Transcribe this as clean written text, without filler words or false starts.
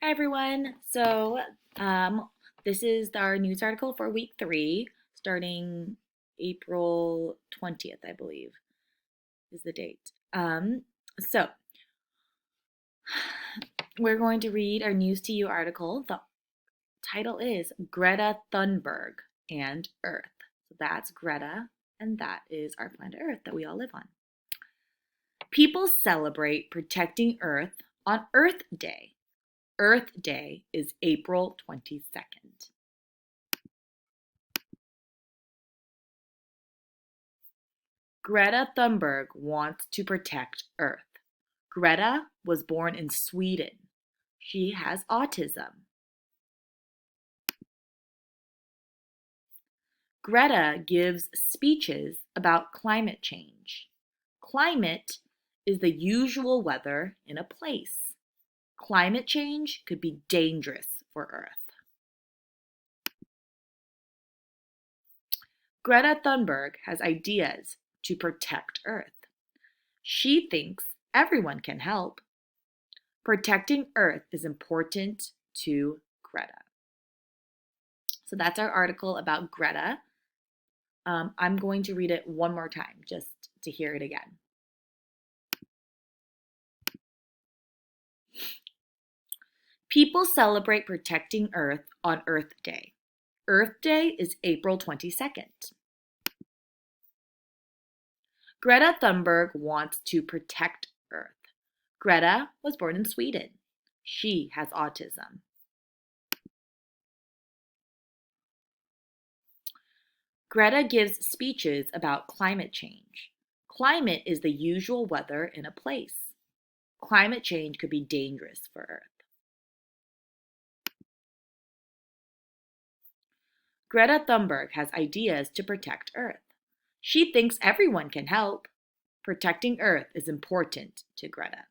Hi everyone. This is our news article for week 3, starting April 20th, I believe, is the date. So we're going to read our News to You article. The title is Greta Thunberg and Earth. So that's Greta, and that is our planet Earth that we all live on. People celebrate protecting Earth on Earth Day. Earth Day is April 22nd. Greta Thunberg wants to protect Earth. Greta was born in Sweden. She has autism. Greta gives speeches about climate change. Climate is the usual weather in a place. Climate change could be dangerous for Earth. Greta Thunberg has ideas to protect Earth. She thinks everyone can help. Protecting Earth is important to Greta. So that's our article about Greta. I'm going to read it one more time just to hear it again. People celebrate protecting Earth on Earth Day. Earth Day is April 22nd. Greta Thunberg wants to protect Earth. Greta was born in Sweden. She has autism. Greta gives speeches about climate change. Climate is the usual weather in a place. Climate change could be dangerous for Earth. Greta Thunberg has ideas to protect Earth. She thinks everyone can help. Protecting Earth is important to Greta.